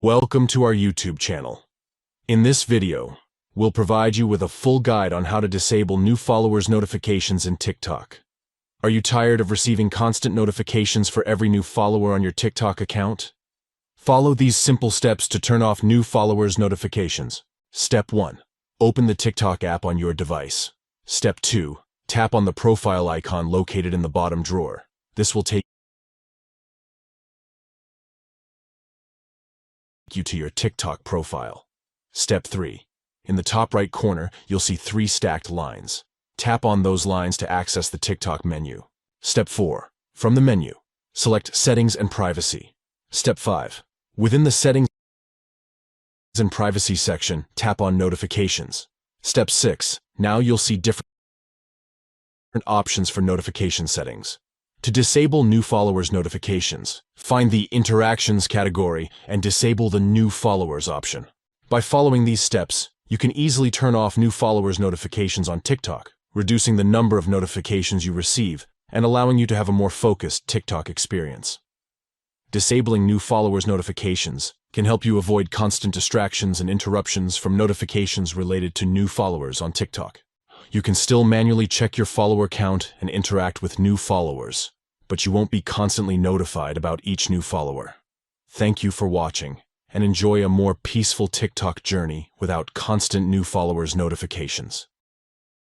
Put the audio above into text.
Welcome to our YouTube channel. In this video, we'll provide you with a full guide on how to disable new followers notifications in TikTok. Are you tired of receiving constant notifications for every new follower on your TikTok account? Follow these simple steps to turn off new followers notifications. Step 1. Open the TikTok app on your device. Step 2. Tap on the profile icon located in the bottom drawer. This will take you to your TikTok profile. Step 3. In the top right corner, you'll see 3 stacked lines. Tap on those lines to access the TikTok menu. Step 4. From the menu, select Settings and Privacy. Step 5. Within the Settings and Privacy section, tap on Notifications. Step 6. Now you'll see different options for notification settings. To disable new followers notifications, find the Interactions category and disable the New Followers option. By following these steps, you can easily turn off new followers notifications on TikTok, reducing the number of notifications you receive and allowing you to have a more focused TikTok experience. Disabling new followers notifications can help you avoid constant distractions and interruptions from notifications related to new followers on TikTok. You can still manually check your follower count and interact with new followers, but you won't be constantly notified about each new follower. Thank you for watching, and enjoy a more peaceful TikTok journey without constant new followers notifications.